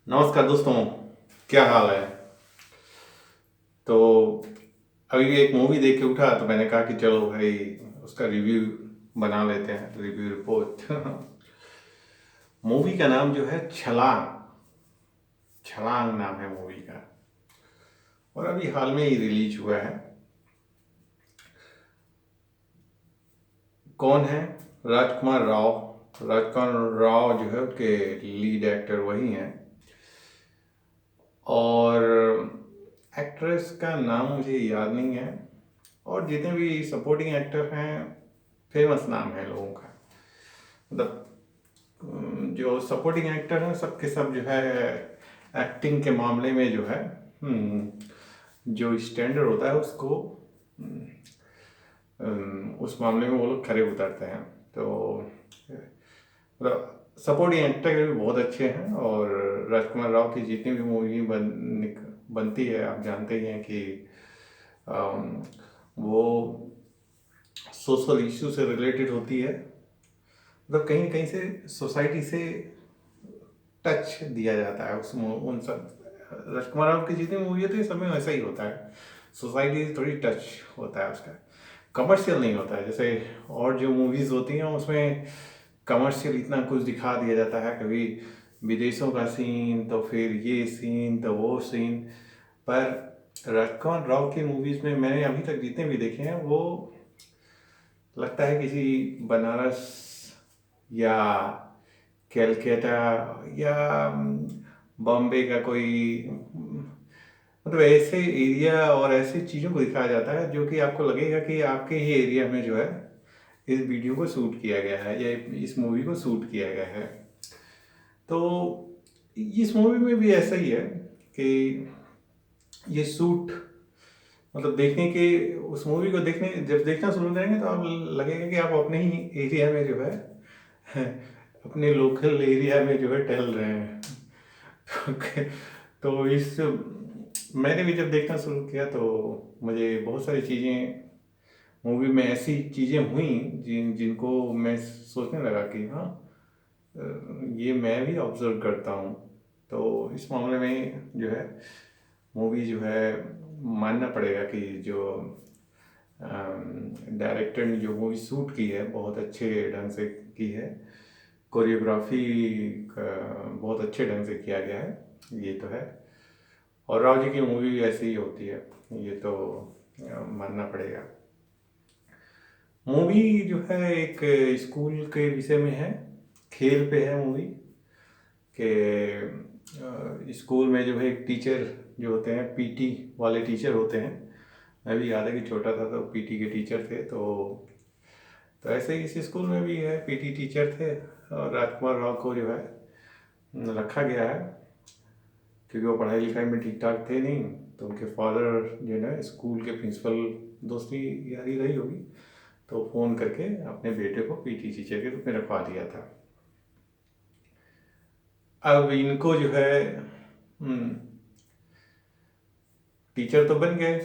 नमस्कार दोस्तों, क्या हाल है। तो अभी एक मूवी देख के उठा तो मैंने कहा कि चलो भाई उसका रिव्यू बना लेते हैं, रिव्यू रिपोर्ट। मूवी का नाम जो है छलांग। छलांग नाम है मूवी का और अभी हाल में ही रिलीज हुआ है। कौन है? राजकुमार राव। राजकुमार राव जो है उसके लीड एक्टर वही हैं। और एक्ट्रेस का नाम मुझे याद नहीं है। और जितने भी सपोर्टिंग एक्टर हैं फेमस नाम है लोगों का। मतलब जो सपोर्टिंग एक्टर हैं सबके सब जो है एक्टिंग के मामले में जो है जो स्टैंडर्ड होता है उसको उस मामले में वो लोग खरे उतरते हैं। तो मतलब सपोर्टिंग एक्टर भी बहुत अच्छे हैं। और राजकुमार राव की जितनी भी मूवी बनती है आप जानते ही हैं कि अम, वो सोशल इशू से रिलेटेड होती है। मतलब कहीं कहीं से सोसाइटी से टच दिया जाता है उन सब राजकुमार राव की जितनी मूवी होती है सब में वैसा ही होता है। सोसाइटी से थोड़ी टच होता है उसका। कमर्शियल नहीं होता है जैसे और जो मूवीज़ होती हैं उसमें कमर्शियल इतना कुछ दिखा दिया जाता है। कभी विदेशों का सीन तो फिर ये सीन तो वो सीन। पर राजकुमार राव की मूवीज़ में मैंने अभी तक जितने भी देखे हैं वो लगता है किसी बनारस या कैलकाटा या बॉम्बे का कोई मतलब ऐसे एरिया और ऐसी चीज़ों को दिखाया जाता है जो कि आपको लगेगा कि आपके ही एरिया में जो है इस वीडियो को शूट किया गया है या इस मूवी को शूट किया गया है। तो इस मूवी में भी ऐसा ही है कि ये शूट मतलब देखने के उस मूवी को देखने जब देखना शुरू करेंगे तो आप लगेगा कि आप अपने ही एरिया में जो है अपने लोकल एरिया में जो है टहल रहे हैं। तो इस मैंने भी जब देखना शुरू किया तो मुझे बहुत सारी चीज़ें मूवी में ऐसी चीज़ें हुई जिनको मैं सोचने लगा कि हाँ ये मैं भी ऑब्जर्व करता हूँ। तो इस मामले में जो है मूवी जो है मानना पड़ेगा कि जो डायरेक्टर ने जो मूवी शूट की है बहुत अच्छे ढंग से की है। कोरियोग्राफी बहुत अच्छे ढंग से किया गया है ये तो है। और राव जी की मूवी भी ऐसी ही होती है ये तो मानना पड़ेगा। मूवी जो है एक स्कूल के विषय में है। खेल पे है मूवी के स्कूल में जो है एक टीचर जो होते हैं पीटी वाले टीचर होते हैं। मैं भी याद है कि छोटा था तो पीटी के टीचर थे। तो ऐसे ही इस स्कूल में भी है पीटी टीचर थे। और राजकुमार राव को जो है रखा गया है क्योंकि वो पढ़ाई लिखाई में ठीक ठाक थे नहीं। तो उनके फादर जो है स्कूल के प्रिंसिपल दोस्ती यारी रही होगी तो फ़ोन करके अपने बेटे को पीटी टीचर के रूप में रखवा दिया था। अब इनको जो है टीचर तो बन गए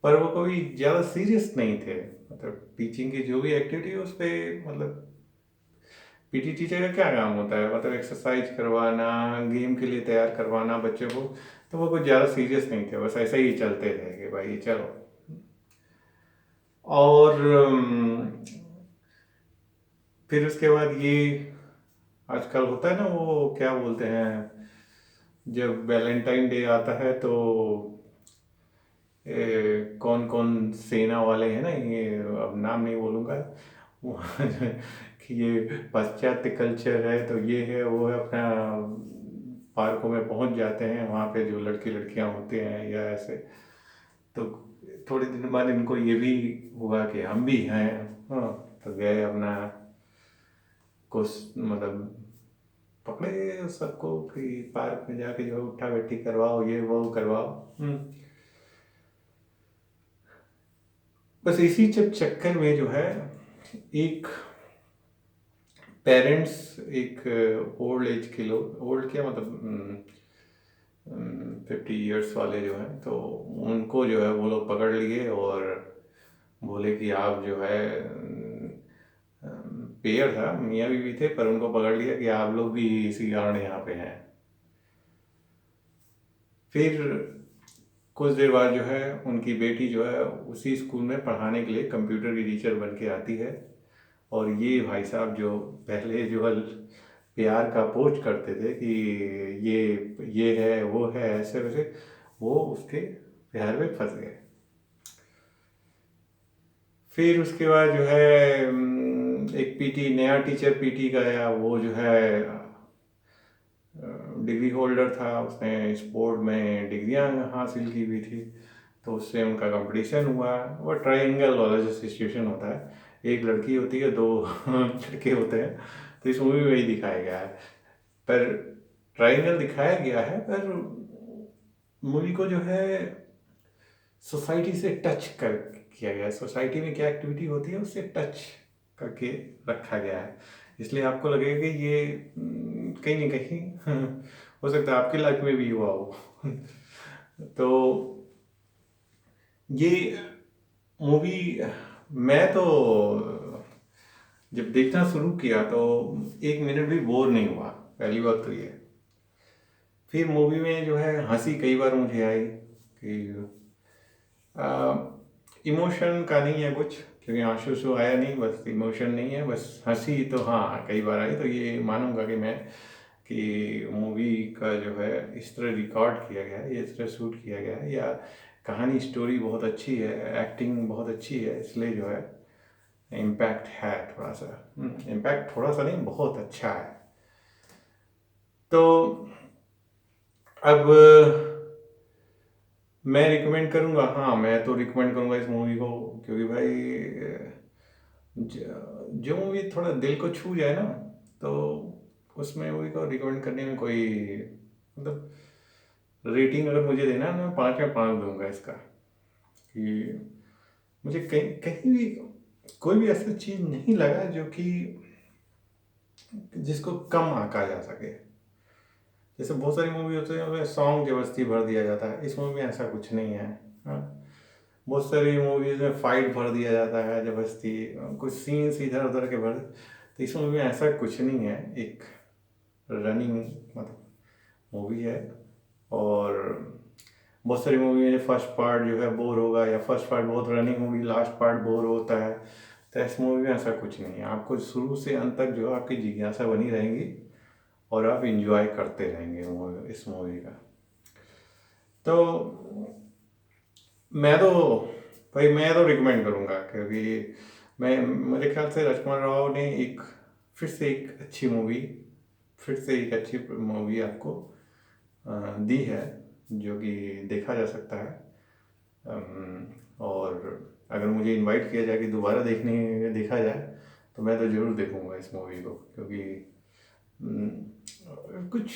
पर वो कभी ज़्यादा सीरियस नहीं थे। मतलब टीचिंग की जो भी एक्टिविटी है उस पर मतलब पीटी टीचर का क्या काम होता है मतलब एक्सरसाइज करवाना गेम के लिए तैयार करवाना बच्चों को। तो वो कुछ ज़्यादा सीरियस नहीं थे बस ऐसे ही चलते थे कि भाई चलो। और फिर उसके बाद ये आजकल होता है ना वो क्या बोलते हैं जब वैलेंटाइन डे आता है तो कौन कौन सेना वाले हैं ना ये अब नाम नहीं बोलूँगा वो कि ये पाश्चात्य कल्चर है तो ये है वो है अपना पार्कों में पहुंच जाते हैं वहाँ पे जो लड़के लड़कियां होते हैं या ऐसे। तो थोड़े दिन बाद इनको ये भी हुआ कि हम भी हैं। हाँ तो गए अपना कुछ मतलब पकड़े सबको कि पार्क में जाके जो है उठा बैठी करवाओ ये वो करवाओ। बस इसी चक्कर में जो है एक पेरेंट्स एक ओल्ड एज के लोग ओल्ड क्या मतलब 50 ईयर्स वाले जो हैं तो उनको जो है वो लोग पकड़ लिए और बोले कि आप जो है पेयर था मियाँ बीवी थे पर उनको पकड़ लिया कि आप लोग भी इसी कारण यहाँ पे हैं। फिर कुछ देर बाद जो है उनकी बेटी जो है उसी स्कूल में पढ़ाने के लिए कंप्यूटर की टीचर बन के आती है। और ये भाई साहब जो पहले जो है प्यार का अप्रोच करते थे कि ये है वो है ऐसे वैसे, वो उसके प्यार में फंस गए। फिर उसके बाद जो है एक पीटी नया टीचर पीटी का आया, वो जो है डिग्री होल्डर था, उसने स्पोर्ट में डिग्रियां हासिल की हुई थी। तो उससे उनका कंपटीशन हुआ। वो ट्रायंगल वाला जो सिचुएशन होता है, एक लड़की होती है, दो लड़के होते हैं, तो इस मूवी में वही दिखाया गया है। पर ट्रायंगल दिखाया गया है, पर मूवी को जो है सोसाइटी से टच कर किया गया है। सोसाइटी में क्या एक्टिविटी होती है उससे टच करके रखा गया है। इसलिए आपको लगेगा कि ये कहीं ना कहीं हो सकता है आपकी लाइफ में भी हुआ हो। तो ये मूवी मैं तो जब देखना शुरू किया तो 1 मिनट भी बोर नहीं हुआ, पहली बात तो ये। फिर मूवी में जो है हंसी कई बार मुझे आई कि इमोशन का नहीं है कुछ, क्योंकि आंसू सो आया नहीं, बस इमोशन नहीं है, बस हंसी तो हाँ कई बार आई। तो ये मानूंगा कि मैं कि मूवी का जो है इस तरह रिकॉर्ड किया गया है, इस तरह शूट किया गया है, या कहानी स्टोरी बहुत अच्छी है, एक्टिंग बहुत अच्छी है, इसलिए जो है इम्पैक्ट है थोड़ा सा। इम्पैक्ट थोड़ा सा नहीं, बहुत अच्छा है। तो अब मैं रिकमेंड करूँगा, हाँ मैं तो रिकमेंड करूँगा इस मूवी को, क्योंकि भाई जो मूवी थोड़ा दिल को छू जाए ना, तो उसमें मूवी को रिकमेंड करने में कोई मतलब, रेटिंग अगर मुझे देना है मैं 5 में 5 दूंगा इसका। कि मुझे कहीं कहीं भी कोई भी ऐसा चीज़ नहीं लगा जो कि जिसको कम आंका जा सके। जैसे बहुत सारी मूवी होती है उसमें सॉन्ग जबरदस्ती भर दिया जाता है, इस मूवी में ऐसा कुछ नहीं है। हाँ, बहुत सारी मूवीज में फाइट भर दिया जाता है जबरदस्ती, कुछ सीन्स इधर उधर के भर। तो इस मूवी में ऐसा कुछ नहीं है, एक रनिंग मतलब मूवी है। और बहुत सारी मूवी में फर्स्ट पार्ट जो है बोर होगा, या फर्स्ट पार्ट बहुत रनिंग होगी, लास्ट पार्ट बोर होता है। तो इस मूवी में ऐसा कुछ नहीं है, आपको शुरू से अंत तक जो है आपकी जिज्ञासा बनी रहेगी और आप इंजॉय करते रहेंगे इस मूवी का। तो मैं तो रिकमेंड करूँगा, क्योंकि मैं मेरे ख्याल से राजकुमार राव ने फिर से एक अच्छी मूवी आपको दी है, जो कि देखा जा सकता है। और अगर मुझे इनवाइट किया जाए कि दोबारा देखा जाए, तो मैं तो ज़रूर देखूँगा इस मूवी को, क्योंकि कुछ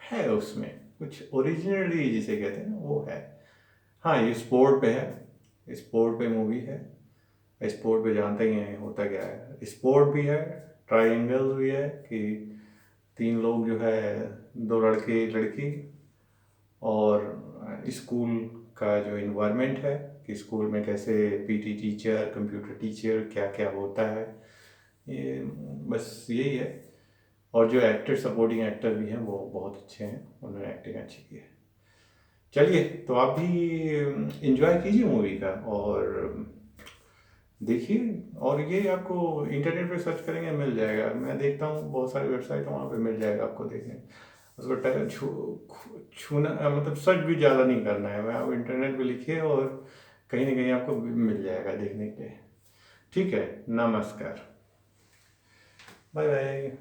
है उसमें, कुछ ओरिजिनलिटी जिसे कहते हैं वो है। हाँ, ये स्पोर्ट पे है, स्पोर्ट पे मूवी है। स्पोर्ट पे जानते ही हैं होता क्या है, स्पोर्ट भी है, ट्रायंगल भी है कि 3 लोग जो है, 2 लड़के एक लड़की, और स्कूल का जो इन्वायरमेंट है कि स्कूल में कैसे पीटी टीचर, कंप्यूटर टीचर, क्या क्या होता है, ये बस यही है। और जो एक्टर, सपोर्टिंग एक्टर भी हैं, वो बहुत अच्छे हैं, उन्होंने एक्टिंग अच्छी की है। चलिए, तो आप भी इंजॉय कीजिए मूवी का और देखिए। और ये आपको इंटरनेट पे सर्च करेंगे मिल जाएगा, मैं देखता हूँ बहुत सारी वेबसाइट है, वहाँ पे मिल जाएगा आपको देखने। उसको छूना मतलब सर्च भी ज़्यादा नहीं करना है, मैं आप इंटरनेट पे लिखिए और कहीं ना कहीं आपको मिल जाएगा देखने के लिए। ठीक है, नमस्कार, बाय बाय।